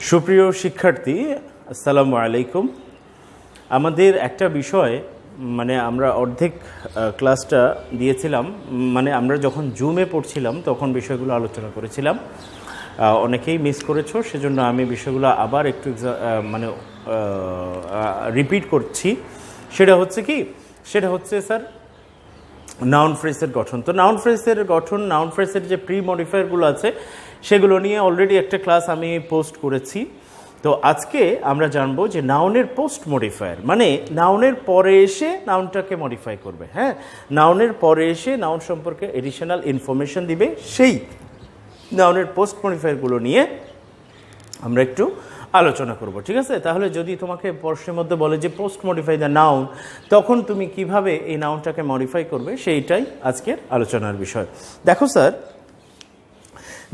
সুপ্রিয় শিক্ষার্থী, আসসালামু আলাইকুম। আমাদের একটা বিষয় আমরা অর্ধেক ক্লাসটা দিয়েছিলাম, আমরা যখন জুমে পড়ছিলাম তখন বিষয়গুলো আলোচনা করেছিলাম। অনেকেই মিস করেছো, সেজন্য আমি বিষয়গুলো আবার একটু রিপিট করছি। সেটা হচ্ছে স্যার নাউন ফ্রেজের গঠন। তো নাউন ফ্রেজের গঠন, নাউন ফ্রেজের যে প্রি মডিফায়ারগুলো আছে সেগুলো নিয়ে অলরেডি একটা ক্লাস আমি পোস্ট করেছি। তো আজকে আমরা জানবো যে নাউনের পোস্ট মডিফায়ার, মানে নাউনের পরে এসে নাউনটাকে মডিফাই করবে। হ্যাঁ, নাউনের পরে এসে নাউন সম্পর্কে এডিশনাল ইনফরমেশন দিবে, সেই নাউনের পোস্ট মডিফায়ারগুলো নিয়ে আমরা একটু আলোচনা করব। ঠিক আছে? তাহলে যদি তোমাকে প্রশ্নের মধ্যে বলে যে পোস্ট মডিফাই দ্য নাউন, তখন তুমি কিভাবে এই নাউনটাকে মডিফাই করবে, সেইটাই আজকের আলোচনার বিষয়। দেখো স্যার,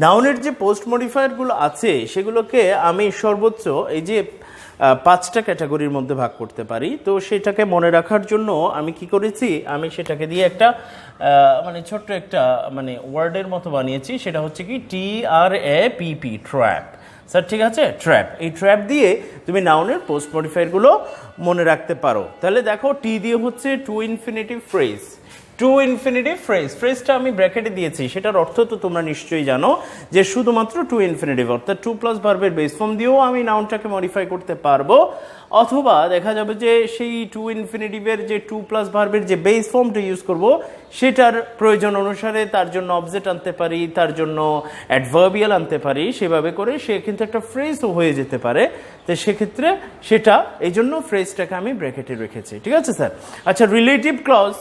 নাউনের যে পোস্ট মডিফায়ারগুলো আছে সেগুলোকে আমি সর্বোচ্চ এই যে 5টা ক্যাটাগরির মধ্যে ভাগ করতে পারি। তো সেটাকে মনে রাখার জন্য আমি কি করেছি, আমি সেটাকে দিয়ে একটা ছোট্ট একটা ওয়ার্ডের মতো বানিয়েছি। সেটা হচ্ছে কি TRAPP, ট্র্যাপ। স্যার ঠিক আছে, ট্র্যাপ। এই ট্র্যাপ দিয়ে তুমি নাউনের পোস্ট মডিফায়ারগুলো মনে রাখতে পারো। তাহলে দেখো, টি দিয়ে হচ্ছে to infinitive phrase. To infinitive phrase, ফ্রেজটা আমি ব্র্যাকেটে দিয়েছি, সেটার অর্থ তো তোমরা নিশ্চয়ই জানো যে শুধুমাত্র টু ইনফিনিটিভ, অর্থাৎ টু প্লাস ভার্বের বেস ফর্ম দিয়েও আমি নাউনটাকে মডিফাই করতে পারবো। অথবা দেখা যাবে যে সেই টু ইনফিনিটিভের যে টু প্লাস ভার্বের যে বেস ফর্মটা ইউজ করব, সেটার প্রয়োজন অনুসারে তার জন্য অবজেক্ট আনতে পারি, তার জন্য অ্যাডভার্বিয়াল আনতে পারি। সেভাবে করে সে কিন্তু একটা ফ্রেজও হয়ে যেতে পারে। তো সেক্ষেত্রে সেটা এই জন্য ফ্রেজটাকে আমি ব্র্যাকেটে রেখেছি। ঠিক আছে স্যার? আচ্ছা, রিলেটিভ ক্লজ।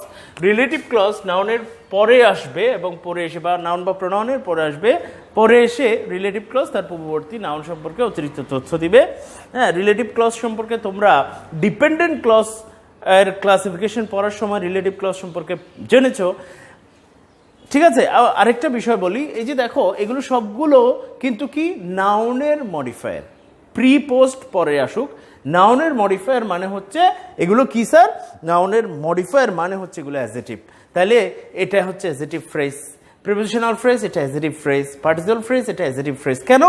রিলেটিভ ক্লজ নাউনের পরে আসবে এবং পরে এসে, বা নাউন বা প্রোনাউনের পরে আসবে, পরে এসে রিলেটিভ ক্লজ তার পূর্ববর্তী নাউন সম্পর্কে অতিরিক্ত তথ্য দিবে। হ্যাঁ, রিলেটিভ ক্লজ সম্পর্কে তোমরা ডিপেন্ডেন্ট ক্লজ এর ক্লাসিফিকেশন পড়ার সময় রিলেটিভ ক্লজ সম্পর্কে জেনেছো। ঠিক আছে, আরেকটা বিষয় বলি, এই যে দেখো, এগুলো সবগুলো কিন্তু কি নাউনের মডিফায়ার। প্রি পোস্ট পরে আসুক, নাউনের মডিফায়ার মানে হচ্ছে এগুলো কি স্যার? নাউনের মডিফায়ার মানে হচ্ছে এগুলো অ্যাজেটিভ। তাহলে এটা হচ্ছে অ্যাজেটিভ ফ্রেজ। প্রিপোজিশনাল ফ্রেজ এটা অ্যাজেটিভ ফ্রেজ, পার্টিসিপাল ফ্রেজ এটা অ্যাজেটিভ ফ্রেজ। কেন?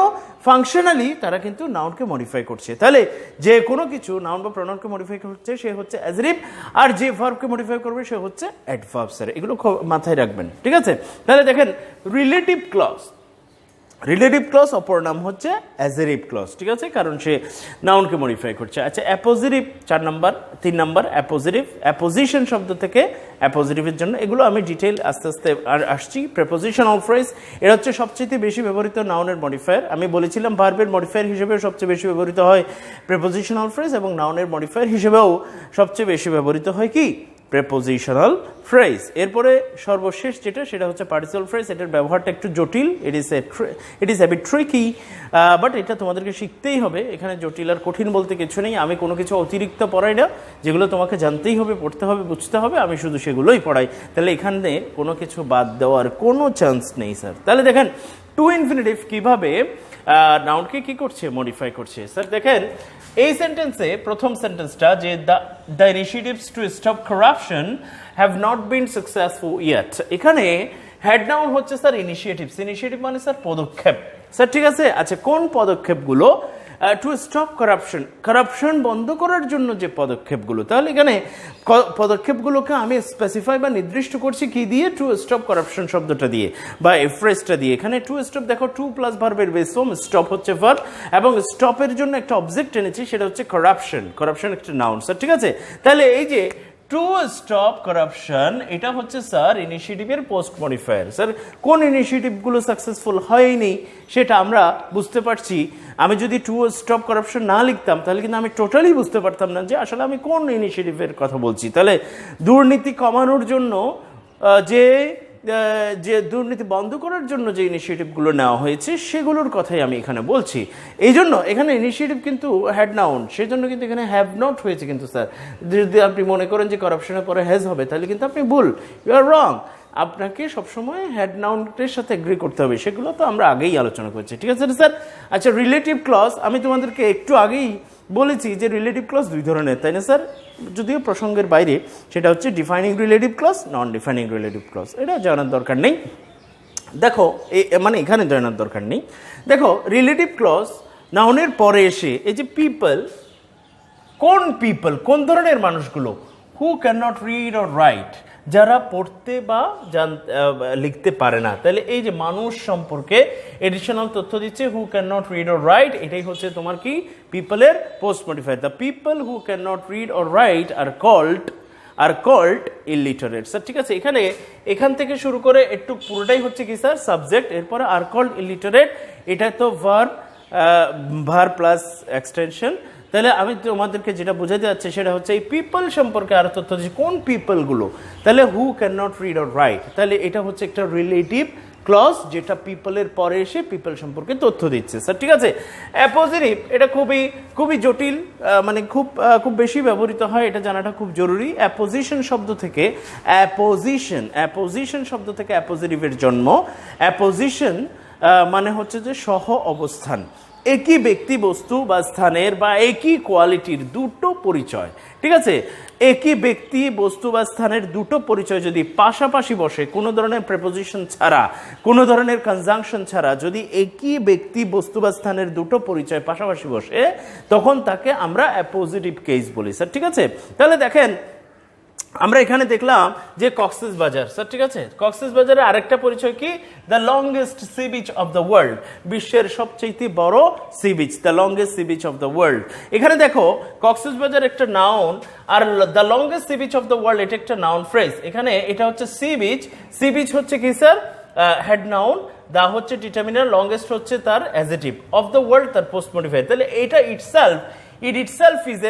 ফাংশনালি তারা কিন্তু নাউনকে মডিফাই করছে। তাহলে যে কোনো কিছু নাউন বা প্রোনাউনকে মডিফাই করছে সে হচ্ছে অ্যাজেটিভ, আর যে ভার্বকে মডিফাই করবে সে হচ্ছে অ্যাডভার্ব। স্যার এগুলো মাথায় রাখবেন। ঠিক আছে? তাহলে দেখেন, রিলেটিভ ক্লজ, রিলেটিভ ক্লজ অপর নাম হচ্ছে অ্যাজেটিভ ক্লজ। ঠিক আছে? কারণ সে নাউনকে মডিফাই করছে। আচ্ছা, অ্যাপোজিটিভ 3 নাম্বার অ্যাপোজিটিভ, অ্যাপোজিশন শব্দ থেকে অ্যাপোজিটিভের জন্য, এগুলো আমি ডিটেইল আস্তে আস্তে আসছি। প্রিপোজিশনাল ফ্রেজ, এটা হচ্ছে সবচেয়ে বেশি ব্যবহৃত নাউনের মডিফায়ার। আমি বলেছিলাম ভার্বের মডিফায়ার হিসেবে সবচেয়ে বেশি ব্যবহৃত হয় প্রিপোজিশনাল ফ্রেজ, এবং নাউনের মডিফায়ার হিসেবেও সবচেয়ে বেশি ব্যবহৃত হয় কি? Prepositional phrase. এরপরে সর্বশেষ যেটা, সেটা হচ্ছে পার্টিসিপাল ফ্রেজ। এটার ব্যবহারটা একটু জটিল, it is a bit tricky, but এটা তোমাদেরকে শিখতেই হবে। এখানে জটিল আর কঠিন বলতে কিছু নেই। আমি কোনো কিছু অতিরিক্ত পড়াই না, যেগুলো তোমাকে জানতেই হবে, পড়তে হবে, বুঝতে হবে, আমি শুধু সেগুলোই পড়াই। তাহলে এখানে কোনো কিছু বাদ দেওয়ার কোনো চান্স নেই স্যার। তাহলে দেখেন, টু ইনফিনিটিভ কিভাবে নাউনকে কি করছে? মডিফাই করছে। স্যার দেখেন, এই সেন্টেন্সে প্রথম সেন্টেন্সটা যে the initiatives to stop corruption have not been successful yet, এখানে হেড নাউন হচ্ছে স্যার ইনিশিয়েটিভস। ইনিশিয়েটিভ মানে স্যার পদক্ষেপ। স্যার ঠিক আছে? আচ্ছা, কোন পদক্ষেপগুলো? টু স্টপ কারাপশন, কারাপশন বন্ধ করার জন্য যে পদক্ষেপগুলো। তাহলে এখানে পদক্ষেপগুলোকে আমি স্পেসিফাই বা নির্দিষ্ট করছি কি দিয়ে? টু স্টপ কারাপশন শব্দটা দিয়ে বা এই ফ্রেজটা দিয়ে। এখানে টু স্টপ, দেখো টু প্লাস ভার্বের বেস ফর্ম, স্টপ হচ্ছে ভার্ব, এবং স্টপের জন্য একটা অবজেক্ট এনেছি, সেটা হচ্ছে কারাপশন। কারাপশন একটা নাউন স্যার। ঠিক আছে? তাহলে এই যে টু স্টপ কারাপশন, এটা হচ্ছে স্যার ইনিশিয়েটিভের পোস্ট মডিফায়ার। স্যার কোন ইনিশিয়েটিভগুলো সাকসেসফুল হয়নি সেটা আমরা বুঝতে পারছি। আমি যদি টু স্টপ কারাপশন না লিখতাম, তাহলে কিন্তু আমি টোটালি বুঝতে পারতাম না যে আসলে আমি কোন ইনিশিয়েটিভের কথা বলছি। তাহলে দুর্নীতি কমানোর জন্য যে দুর্নীতি বন্ধ করার জন্য যে ইনিশিয়েটিভগুলো নেওয়া হয়েছে সেগুলোর কথাই আমি এখানে বলছি। এই জন্য এখানে ইনিশিয়েটিভ কিন্তু হেড নাউন, সেই জন্য কিন্তু এখানে হ্যাভ নট হয়েছে। কিন্তু স্যার যদি আপনি মনে করেন যে কারাপশনের পরে হ্যাজ হবে, তাহলে কিন্তু আপনি ভুল, ইউ আর রং। আপনাকে সবসময় হেড নাউনের সাথে এগ্রি করতে হবে, সেগুলো তো আমরা আগেই আলোচনা করছি। ঠিক আছে স্যার? আচ্ছা, রিলেটিভ ক্লজ আমি তোমাদেরকে একটু আগেই বলেছি যে রিলেটিভ ক্লজ দুই ধরনের, তাই না স্যার? যদিও প্রসঙ্গের বাইরে, সেটা হচ্ছে ডিফাইনিং রিলেটিভ ক্লজ, নন ডিফাইনিং রিলেটিভ ক্লজ। এটা জানার দরকার নেই। দেখো এখানে জানার দরকার নেই। দেখো রিলেটিভ ক্লজ নাউনের পরে এসে এই যে পিপল, কোন ধরনের মানুষগুলো? হু can not read or right, যারা পড়তে বা লিখতে পারে না। তাহলে এই যে মানুষ সম্পর্কে এডিশনাল তথ্য দিচ্ছে who can not read or write, এটাই হচ্ছে তোমার কি পিপলের post modifier. The people who can not read or write are called illiterate. Sir ঠিক আছে, এখান থেকে শুরু করে একটু পুরোটাই হচ্ছে কি স্যার সাবজেক্ট, এরপরে আর কল্ড ইলিটারেট, এটা তো ভার প্লাস এক্সটেনশন। তাহলে আমি তোমাদেরকে যেটা বোঝাতে যাচ্ছি সেটা হচ্ছে এই পিপল সম্পর্কে আরো তথ্য দিচ্ছি, কোন পিপলগুলো। তাহলে হু can not read or right, তাহলে এটা হচ্ছে একটা রিলেটিভ ক্লজ যেটা পিপলের পরে এসে পিপল সম্পর্কে তথ্য দিচ্ছে। স্যার ঠিক আছে, অ্যাপোজিটিভ এটা খুবই জটিল, মানে খুব বেশি ব্যবহৃত হয়, এটা জানাটা খুব জরুরি। অ্যাপোজিশন শব্দ থেকে অ্যাপোজিশন শব্দ থেকে অ্যাপোজিটিভের জন্ম। অ্যাপোজিশন মানে হচ্ছে যে সহ অবস্থান, একই ব্যক্তি বস্তু বা স্থানের বা একই কোয়ালিটির দুটো পরিচয়। ঠিক আছে, একই ব্যক্তি বস্তু বা স্থানের দুটো পরিচয় যদি পাশাপাশি বসে, কোনো ধরনের প্রেপোজিশন ছাড়া, কোনো ধরনের কনজাংশন ছাড়া, যদি একই ব্যক্তি বস্তু বা স্থানের দুটো পরিচয় পাশাপাশি বসে, তখন তাকে আমরা অ্যাপোজিটিভ কেস বলি। স্যার ঠিক আছে, তাহলে দেখেন আমরা এখানে দেখলাম যে কক্সেস বাজার। স্যার ঠিক আছে, কক্সেস বাজারের আরেকটা পরিচয় কি? The longest sea beach of the world, বিশ্বের সবচেয়ে বড় sea beach, the longest sea beach of the world. এখানে দেখো কক্সেস বাজার একটা noun, are the longest sea beach of the world এটা একটা নাউন ফ্রেজ। এখানে এটা হচ্ছে সি বিচ হচ্ছে কি স্যার হেড নাউন, দা হচ্ছে ডিটারমিনার, লংগেস্ট হচ্ছে তার অ্যাডজেক্টিভ, অফ দ্য ওয়ার্ল্ড তার পোস্ট মডিফায়ার। তাহলে এটা it itself is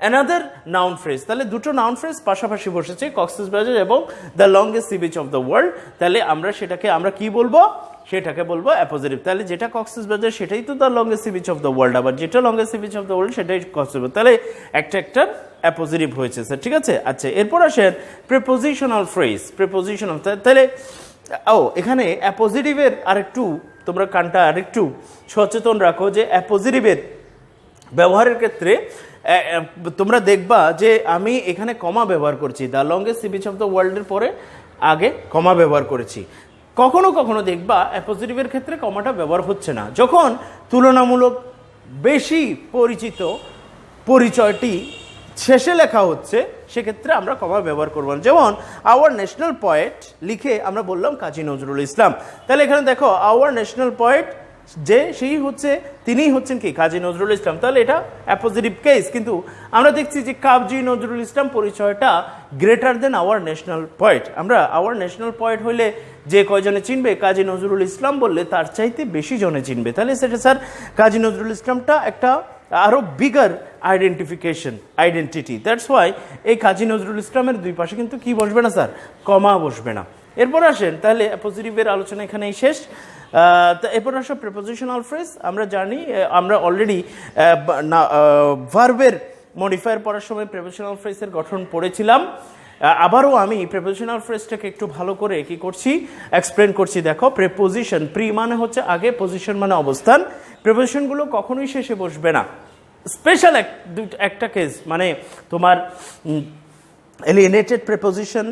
another noun phrase। তাহলে দুটো নাউন ফ্রেজ পাশাপাশি বসেছে, কক্সেস বাজার এবং the longest sea beach of the world. তাহলে আমরা কি বলবো? সেটাকে বলবো অ্যাপোজিটিভ। তাহলে যেটা কক্সেস বাজার সেটাই তো the longest sea beach of the world, আবার যেটা longest sea beach of the world সেটাই কক্সেস বাজার। তাহলে একটা অ্যাপোজিটিভ হয়েছে স্যার ঠিক আছে। আচ্ছা, এরপর আসেন প্রিপোজিশনাল ফ্রেজ। তাহলে এখানে অ্যাপোজিটিভের আরেকটু তোমরা কানটা আরেকটু সচেতন রাখো যে অ্যাপোজিটিভের ব্যবহারের ক্ষেত্রে তোমরা দেখবা যে আমি এখানে কমা ব্যবহার করছি, the longest sea beach of the ওয়ার্ল্ডের পরে আগে কমা ব্যবহার করেছি। কখনো দেখবা অ্যাপোজিটিভের ক্ষেত্রে কমাটা ব্যবহার হচ্ছে না, যখন তুলনামূলক বেশি পরিচিত পরিচয়টি শেষে লেখা হচ্ছে সেক্ষেত্রে আমরা কমা ব্যবহার করব। যেমন আওয়ার ন্যাশনাল পয়েট লিখে আমরা বললাম কাজী নজরুল ইসলাম। তাহলে এখানে দেখো আওয়ার ন্যাশনাল পয়েট যে তিনিই হচ্ছেন কি কাজী নজরুল ইসলাম, তাহলে এটা অ্যাপোজিটিভ কেস। কিন্তু আমরা দেখছি যে কাজী নজরুল ইসলাম পরিচয়টা greater than our national poet. আমরা আওয়ার ন্যাশনাল পয়েট হইলে যে কয়জনে চিনবে, কাজী নজরুল ইসলাম বললে তার চাইতে বেশি জনে চিনবে। তাহলে সেটা স্যার কাজী নজরুল ইসলামটা একটা আরো বিগার আইডেন্টিটি। দ্যাটস ওয়াই এই কাজী নজরুল ইসলামের দুই পাশে কিন্তু কি বসবে না স্যার, কমা বসবে না। এরপর আসেন, তাহলে অ্যাপোজিটিভের আলোচনা এখানেই শেষ। এরপর আসো প্রিপোজিশনাল ফ্রেজ। আমরা জানি, আমরা অলরেডি ভার্বের মডিফায়ার পড়ার সময় প্রিপোজিশনাল ফ্রেজের গঠন পড়েছিলাম। আবারও আমি প্রিপোজিশনাল ফ্রেজটাকে একটু ভালো করে কি করছি, এক্সপ্লেন করছি। দেখো, প্রিপোজিশন, প্রি মানে হচ্ছে আগে, পজিশন মানে অবস্থান। প্রিপোজিশনগুলো কখনোই শেষে বসবে না। স্পেশাল একটা কেস মানে তোমার এলিয়েনেটেড প্রিপোজিশন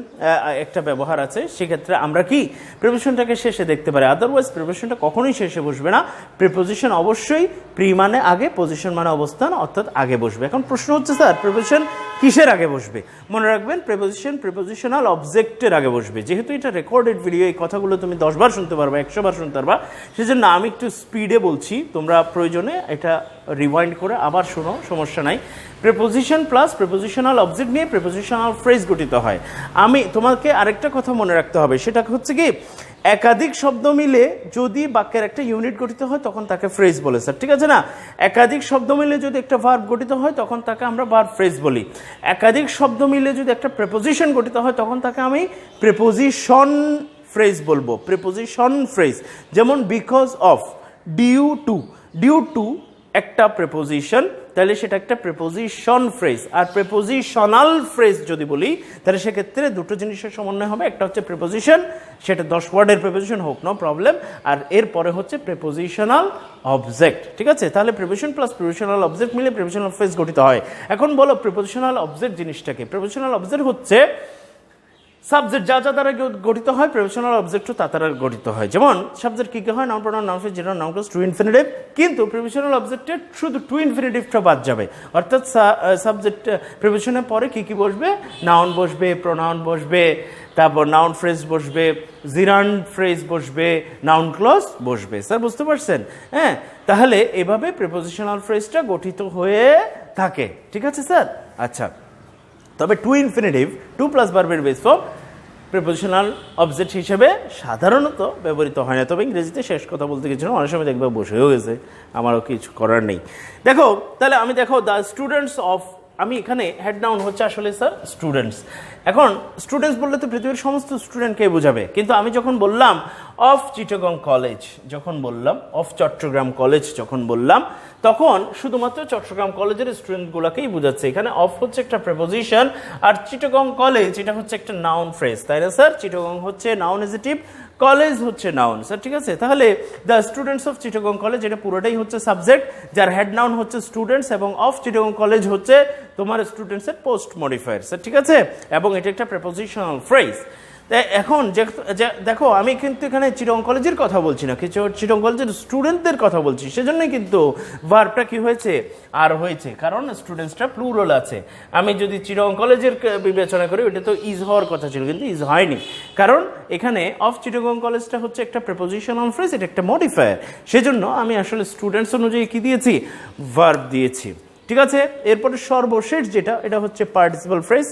একটা ব্যবহার আছে, সেক্ষেত্রে আমরা কি প্রিপোজিশনটাকে শেষে দেখতে পারি, আদারওয়াইজ প্রিপোজিশনটা কখনোই শেষে বসবে না। প্রিপোজিশন অবশ্যই প্রি মানে আগে, পজিশন মানে অবস্থান, অর্থাৎ আগে বসবে। এখন প্রশ্ন হচ্ছে স্যার প্রিপোজিশন কিসের আগে বসবে? মনে রাখবেন প্রিপোজিশনাল অবজেক্টের আগে বসবে। যেহেতু এটা রেকর্ডেড ভিডিও, এই কথাগুলো তুমি 10 বার শুনতে পারবা, 100 বার শুনতে পারবা, সেজন্য আমি একটু স্পিডে বলছি, তোমরা প্রয়োজনে এটা রিওয়াইন্ড করে আবার শোনো, সমস্যা নাই। প্রিপোজিশন প্লাস প্রিপোজিশনাল অবজেক্ট নিয়ে প্রিপোজিশনাল ফ্রেজ গঠিত হয়। আমি তোমাকে আরেকটা কথা মনে রাখতে হবে, সেটা হচ্ছে কি একাধিক শব্দ মিলে যদি বাক্যের একটা ইউনিট গঠিত হয় তখন তাকে ফ্রেজ বলে স্যার, ঠিক আছে না? একাধিক শব্দ মিলে যদি একটা ভার্ব গঠিত হয় তখন তাকে আমরা ভার্ব ফ্রেজ বলি। একাধিক শব্দ মিলে যদি একটা প্রিপোজিশন গঠিত হয় তখন তাকে আমি প্রিপোজিশন ফ্রেজ বলবো, প্রিপোজিশন ফ্রেজ। যেমন বিকজ অফ, ডিউ টু একটা প্রিপোজিশন, তাহলে সেটা একটা প্রিপোজিশন ফ্রেজ। আর প্রিপোজিশনাল ফ্রেজ যদি বলি তাহলে সেক্ষেত্রে দুটো জিনিসের সমন্বয় হবে, একটা হচ্ছে প্রিপোজিশন, সেটা 10 ওয়ার্ডের প্রিপোজিশন হোক, নো প্রবলেম, আর এরপরে হচ্ছে প্রিপোজিশনাল অবজেক্ট, ঠিক আছে? তাহলে প্রিপোজিশন প্লাস প্রিপোজিশনাল অবজেক্ট মিলে প্রিপোজিশনাল ফ্রেজ গঠিত হয়। এখন বলো প্রিপোজিশনাল অবজেক্ট জিনিসটাকে। প্রিপোজিশনাল অবজেক্ট হচ্ছে সাবজেক্ট যা যা দ্বারা গঠিত হয় প্রিপোজিশনাল অবজেক্টও তা দ্বারা গঠিত হয়। যেমন সাবজেক্ট কি কি হয়, noun pronoun noun phrase noun clause to infinitive, কিন্তু প্রিপোজিশনাল অবজেক্টের শুধু টু ইনফিনিটিভটা বাদ যাবে, অর্থাৎ সাবজেক্ট প্রিপোজিশনের পরে কি কি বসবে, নাউন বসবে, প্রোনাউন বসবে, তারপর নাউন ফ্রেজ বসবে, জিরান্ড ফ্রেজ বসবে, নাউন ক্লজ বসবে। স্যার বুঝতে পারছেন? হ্যাঁ, তাহলে এভাবে প্রিপোজিশনাল ফ্রেজটা গঠিত হয়ে থাকে। ঠিক আছে স্যার? আচ্ছা, তবে টু ইনফিনিটিভ টু প্লাস ভার্বের বেস ফর্ম প্রিপোজিশনাল অবজেক্ট হিসেবে সাধারণত ব্যবহৃত হয় না। তবে ইংরেজিতে শেষ কথা বলতে গেছিলাম, অনেক সময় দেখবে বসেও গেছে, আমারও কিছু করার নেই। দেখো তাহলে আমি দেখো দ্য স্টুডেন্টস অফ, আমি এখানে হেড নাউন হচ্ছে আসলে স্যার স্টুডেন্টস। এখন স্টুডেন্টস বললে তো পৃথিবীর সমস্ত স্টুডেন্টকে বোঝাবে, কিন্তু আমি যখন বললাম অফ চিটাগং কলেজ, যখন বললাম অফ চট্টগ্রাম কলেজ যখন বললাম, তখন শুধুমাত্র চট্টগ্রাম কলেজের স্টুডেন্টগুলোকেই বোঝাচ্ছে। এখানে অফ হচ্ছে একটা প্রিপোজিশন, আর চিটাগং কলেজ এটা হচ্ছে একটা নাউন ফ্রেজ, তাই না স্যার? চিটাগং হচ্ছে নাউন এজেটিভ, কলেজ হচ্ছে নাউন। স্যার ঠিক আছে? তাহলে the students of Chittagong college এটা পুরোটাই হচ্ছে সাবজেক্ট, যার হেড নাউন হচ্ছে স্টুডেন্টস, এবং অফ চিটাগং কলেজ হচ্ছে তোমার স্টুডেন্টসের পোস্ট মডিফায়ার। স্যার ঠিক আছে? এবং এটা একটা প্রিপোজিশনাল ফ্রেজ। এখন দেখো আমি কিন্তু এখানে চিটাগং কলেজের কথা বলছি না, কিছু চিটাগং কলেজের স্টুডেন্টদের কথা বলছি, সেজন্যই কিন্তু ভার্বটা কি হয়েছে, আর হয়েছে, কারণ স্টুডেন্টসটা প্লুরাল আছে। আমি যদি চিটাগং কলেজের বিবেচনা করি, ওটা তো ইজ হওয়ার কথা ছিল, কিন্তু ইজ হয়নি, কারণ এখানে অফ চিটাগং কলেজটা হচ্ছে একটা প্রিপোজিশনাল ফ্রেজ, এটা একটা মডিফায়ার, সেজন্য আমি আসলে স্টুডেন্টস অনুযায়ী কি দিয়েছি, ভার্ব দিয়েছি। ঠিক আছে? এরপরে সর্বশেষ যেটা, এটা হচ্ছে পার্টিসিপাল ফ্রেজ।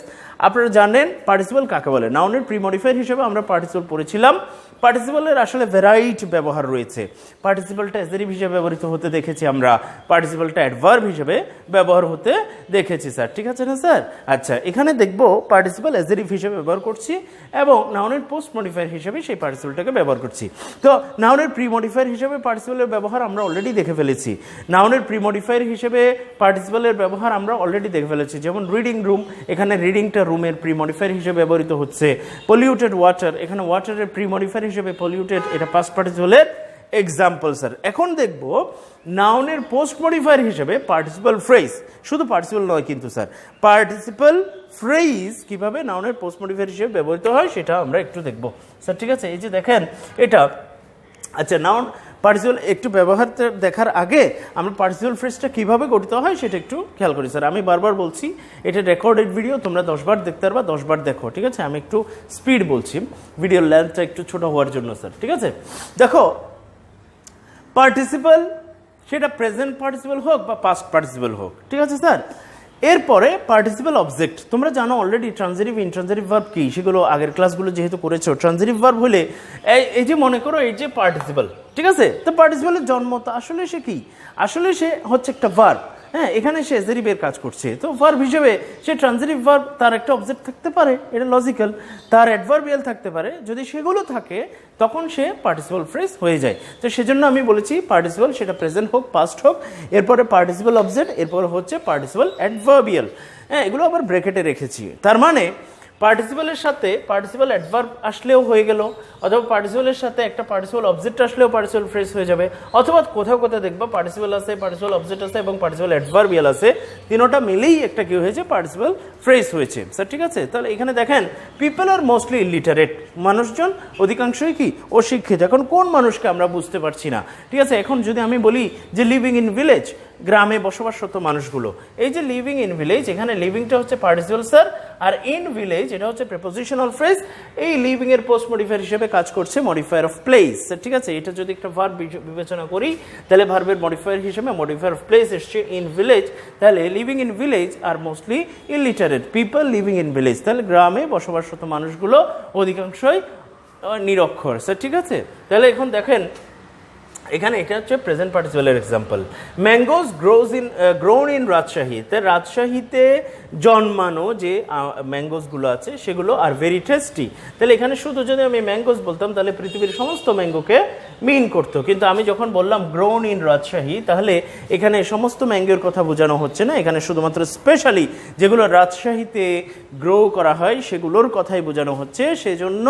আপনারা জানেন পার্টিসিপাল কাকে বলে। নাউনের প্রি মডিফায়ার হিসেবে আমরা পার্টিসিপাল পড়েছিলাম। পার্টিসিপালের আসলে ভ্যারাইটি ব্যবহার রয়েছে। পার্টিসিপালটা অ্যাডজেক্টিভ হিসেবে ব্যবহৃত হতে দেখেছি আমরা, পার্টিসিপালটা অ্যাডভার্ব হিসেবে ব্যবহার হতে দেখেছি স্যার। ঠিক আছে না স্যার? আচ্ছা, এখানে দেখবো পার্টিসিপাল অ্যাডজেক্টিভ হিসেবে ব্যবহার করছি, এবং নাউনের পোস্ট মডিফায়ার হিসেবে সেই পার্টিসিপালটাকে ব্যবহার করছি। তো নাউনের প্রি মডিফায়ার হিসেবে পার্টিসিপালের ব্যবহার আমরা অলরেডি দেখে ফেলেছি। নাউনের প্রি মডিফায়ার হিসেবে পার্টিসিপালের ব্যবহার আমরা অলরেডি দেখে ফেলেছি। যেমন রিডিং রুম, এখানে রিডিংটা রুমের প্রি মডিফায়ার হিসেবে ব্যবহৃত হচ্ছে। পলিউটেড ওয়াটার, এখানে ওয়াটারের প্রি মডিফায়ার হিসেবে পলিউটেড, এটা পাস্ট পার্টিসিপালের এক্সাম্পল স্যার। এখন দেখব নাউনের পোস্ট মডিফায়ার হিসেবে পার্টিসিপাল ফ্রেজ, শুধু পার্টিসিপাল নয় কিন্তু স্যার, পার্টিসিপাল ফ্রেজ কিভাবে নাউনের পোস্ট মডিফায়ার হিসেবে ব্যবহৃত হয় সেটা আমরা একটু দেখব স্যার। ঠিক আছে? এই যে দেখেন এটা, আচ্ছা নাউন পার্টিসিপাল একটু ব্যবহার দেখার আগে আমরা পার্টিসিপাল ফ্রেজটা কিভাবে গঠিত হয় সেটা একটু খেয়াল করি স্যার। আমি বারবার বলছি এটা রেকর্ডেড ভিডিও, তোমরা 10 বার দেখতে পারবা, 10 বার দেখো। ঠিক আছে? আমি একটু স্পিড বলছি, ভিডিওর লেন্থটা একটু ছোট হওয়ার জন্য স্যার। ঠিক আছে? দেখো পার্টিসিপাল সেটা প্রেজেন্ট পার্টিসিপাল হোক বা পাস্ট পার্টিসিপাল হোক, ঠিক আছে স্যার? এরপরে পার্টিসিপাল অবজেক্ট, তোমরা জানো অলরেডি ট্রানজিটিভ ইনট্রানজিটিভ ভার্ব কি, সেগুলো আগের ক্লাসগুলো যেহেতু করেছো। ট্রানজিটিভ ভার্ব হলে এই যে মনে করো এই যে পার্টিসিপাল, ঠিক আছে? তো পার্টিসিপালের জন্ম তো আসলে সে কি, আসলে সে হচ্ছে একটা ভার্ব। হ্যাঁ, এখানে সে অ্যাডজেক্টিভের কাজ করছে, তো ভার্ব হিসেবে সে ট্রানজিটিভ ভার্ব, তার একটা অবজেক্ট থাকতে পারে, এটা লজিক্যাল, তার অ্যাডভার্বিয়াল থাকতে পারে, যদি সেগুলো থাকে তখন সে পার্টিসিপাল ফ্রেজ হয়ে যায়। তো সেজন্য আমি বলেছি পার্টিসিপাল সেটা প্রেজেন্ট হোক পাস্ট হোক, এরপরে পার্টিসিপাল অবজেক্ট, এরপরে হচ্ছে পার্টিসিপাল অ্যাডভার্বিয়াল। হ্যাঁ, এগুলো আবার ব্র্যাকেটে রেখেছি। তার মানে পার্টিসিপালের সাথে পার্টিসিপাল অ্যাডভার্ব আসলেও হয়ে গেল, অথবা পার্টিসিপালের সাথে একটা পার্টিসিপাল অবজেক্ট আসলেও পার্টিসিপাল ফ্রেজ হয়ে যাবে, অথবা কোথাও কোথাও দেখবা পার্টিসিপাল আছে, পার্টিসিপাল অবজেক্ট আছে এবং পার্টিসিপাল অ্যাডভার্বিয়াল আছে, তিনোটা মিলেই একটা কি হয়েছে, পার্টিসিপাল ফ্রেজ হয়েছে স্যার। ঠিক আছে? তাহলে এখানে দেখেন পিপল আর মোস্টলি ইলিটারেট, মানুষজন অধিকাংশই কি অশিক্ষিত। এখন কোন মানুষকে আমরা বুঝতে পারছি না। ঠিক আছে? এখন যদি আমি বলি যে লিভিং ইন ভিলেজ, গ্রামে বসবাসরত মানুষগুলো, এই যে লিভিং ইন ভিলেজ, এখানে লিভিংটা হচ্ছে পার্টিসিপাল স্যার, আর ইন ভিলেজ এটা হচ্ছে প্রিপোজিশনাল ফ্রেজ। এই লিভিং এর পোস্ট মডিফায়ার হিসেবে কাজ করছে মডিফায়ার অফ প্লেস। ঠিক আছে? এটা যদি একটা ভার্ব বিবেচনা করি, তাহলে ভার্বের মডিফায়ার হিসেবে মডিফায়ার অফ প্লেস এসছে ইন ভিলেজ। তাহলে লিভিং ইন ভিলেজ আর mostly illiterate, people living in village, তাহলে গ্রামে বসবাসরত মানুষগুলো অধিকাংশই নিরক্ষর স্যার। ঠিক আছে? তাহলে এখন দেখেন এখানে এটা হচ্ছে প্রেজেন্ট পার্টিসিপালের example. Mangoes grown in Rajshahi, রাজশাহীতে জন্মানো যে ম্যাঙ্গোসগুলো আছে সেগুলো আর ভেরি টেস্টি। তাহলে এখানে শুধু যদি আমি ম্যাঙ্গোস বলতাম তাহলে পৃথিবীর সমস্ত ম্যাঙ্গোকে মিন করতো, কিন্তু আমি যখন বললাম গ্রোন ইন রাজশাহী, তাহলে এখানে সমস্ত ম্যাঙ্গোর কথা বোঝানো হচ্ছে না, এখানে শুধুমাত্র স্পেশালি যেগুলো রাজশাহীতে গ্রো করা হয় সেগুলোর কথাই বোঝানো হচ্ছে। সেজন্য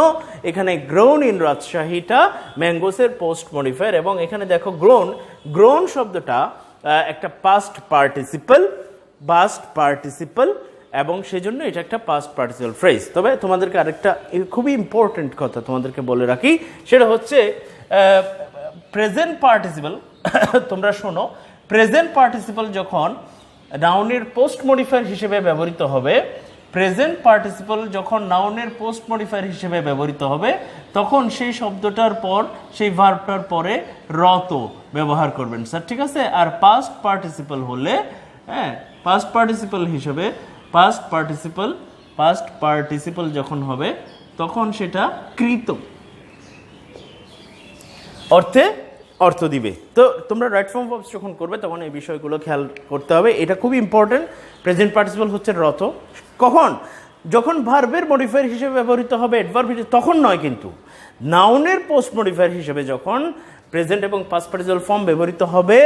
এখানে গ্রোন ইন রাজশাহীটা ম্যাঙ্গোসের পোস্ট মডিফায়ার। এবং এখানে দেখো গ্রোন শব্দটা একটা পাস্ট পার্টিসিপল এবং সেজন্য এটা একটা পাস্ট পার্টিসিপল ফ্রেজ। তবে তোমাদেরকে আরেকটা খুবই ইম্পর্টেন্ট কথা তোমাদেরকে বলে রাখি, সেটা হচ্ছে প্রেজেন্ট পার্টিসিপল। তোমরা শোনো, প্রেজেন্ট পার্টিসিপল যখন নাউনের পোস্ট মডিফায়ার হিসেবে ব্যবহৃত হবে, প্রেজেন্ট পার্টিসিপল যখন নাউনের পোস্ট মডিফায়ার হিসেবে ব্যবহৃত হবে, তখন সেই শব্দটার পর, সেই ভার্বটার পরে রত ব্যবহার করবেন স্যার, ঠিক আছে? আর পাস্ট পার্টিসিপল হলে, হ্যাঁ, পাস্ট পার্টিসিপল হিসেবে পাস্ট পার্টিসিপল যখন হবে তখন সেটা কৃত অর্থ দিবে। তো তোমরা রাইট ফর্ম ভার্বস যখন করবে তখন এই বিষয়গুলো খেয়াল করতে হবে, এটা খুবই ইম্পর্টেন্ট। প্রেজেন্ট পার্টিসিপল হচ্ছে রত, কখন? যখন ভার্বের মডিফায়ার হিসেবে ব্যবহৃত হবে, অ্যাডভার্ব হিসেবে, তখন নয় কিন্তু। নাউনের পোস্ট মডিফায়ার হিসেবে যখন প্রেজেন্ট এবং পাস্ট পার্টিসিপল ফর্ম ব্যবহৃত হবে,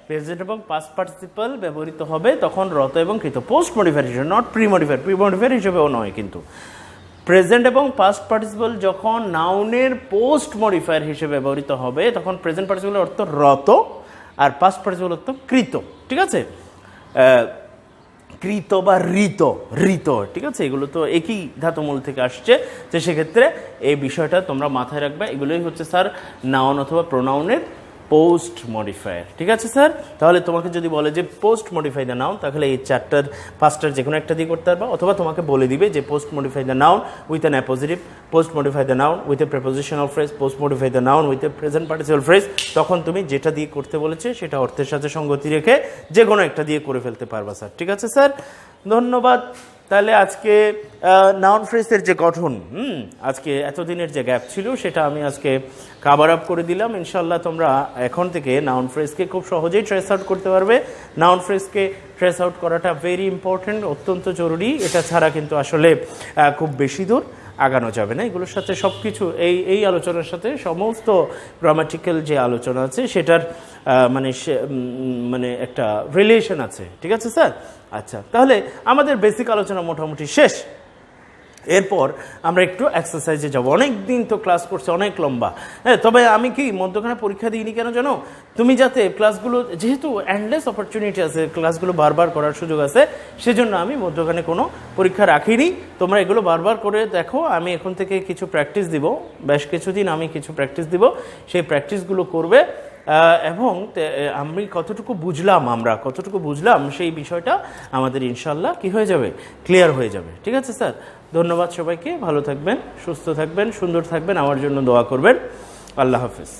প্রেজেন্ট এবং পাস্ট পার্টিসিপল ব্যবহৃত হবে, তখন রত এবং কৃত, পোস্ট মডিফায়ার হিসেবে, নট প্রি মডিফায়ার হিসেবেও নয় কিন্তু। প্রেজেন্ট এবং পাস্ট পার্টিসিপল যখন নাউনের পোস্ট মডিফায়ার হিসেবে ব্যবহৃত হবে, তখন প্রেজেন্ট পার্টিসিপলের অর্থ রত আর পাস্ট পার্টিসিপল অর্থ কৃত, ঠিক আছে? কৃত বা ঋত, ঠিক আছে? এগুলো তো একই ধাতুমূল থেকে আসছে, তো সেক্ষেত্রে এই বিষয়টা তোমরা মাথায় রাখবে। এগুলোই হচ্ছে স্যার নাউন অথবা প্রোনাউনের পোস্ট মডিফায়ার, ঠিক আছে স্যার? তাহলে তোমাকে যদি বলে যে পোস্ট মডিফাই দ্য নাউন, তাহলে এই 4টার 5টার যে কোনো একটা দিয়ে করতে পারবা, অথবা তোমাকে বলে দিবে যে post modify the noun with an appositive, post modify the noun with a prepositional phrase, post modify the noun with a present participle phrase. তখন তুমি যেটা দিয়ে করতে বলেছে সেটা অর্থের সাথে সঙ্গতি রেখে যে কোনো একটা দিয়ে করে ফেলতে পারবা স্যার, ঠিক আছে স্যার? ধন্যবাদ। তাহলে আজকে নাউন ফ্রেজের যে গঠন, আজকে এতদিনের যে গ্যাপ ছিল সেটা আমি আজকে কাভার আপ করে দিলাম। ইনশাল্লাহ তোমরা এখন থেকে নাউন ফ্রেজকে খুব সহজেই ট্রেস আউট করতে পারবে। নাউন ফ্রেজকে ট্রেস আউট করাটা ভেরি ইম্পর্টেন্ট, অত্যন্ত জরুরি। এটা ছাড়া কিন্তু আসলে খুব বেশি দূর আগানো যাবে না। এগুলোর সাথে সব কিছু এই আলোচনার সাথে সমস্ত গ্রামাটিক্যাল যে আলোচনা আছে সেটার মানে একটা রিলেশন আছে, ঠিক আছে স্যার? আচ্ছা, তাহলে আমাদের বেসিক আলোচনা মোটামুটি শেষ। এরপর আমরা একটু এক্সারসাইজে যাব। অনেক দিন তো ক্লাস করছে, অনেক লম্বা, হ্যাঁ। তবে আমি কি মধ্যখানে পরীক্ষা দিইনি কেন জানো? তুমি যাতে ক্লাসগুলো, যেহেতু এন্ডলেস অপরচুনিটি আছে, ক্লাসগুলো বারবার করার সুযোগ আছে, সেজন্য আমি মধ্যখানে কোনো পরীক্ষা রাখিনি। তোমরা এগুলো বারবার করে দেখো। আমি এখন থেকে কিছু প্র্যাকটিস দিব, বেশ কিছুদিন আমি কিছু প্র্যাকটিস দিব, সেই প্র্যাকটিসগুলো করবে এবং আমি কতটুকু বুঝলাম সেই বিষয়টা আমাদের ইনশাল্লাহ কি হয়ে যাবে, ক্লিয়ার হয়ে যাবে, ঠিক আছে স্যার? ধন্যবাদ সবাইকে। ভালো থাকবেন, সুস্থ থাকবেন, সুন্দর থাকবেন, আমার জন্য দোয়া করবেন। আল্লাহ হাফেজ।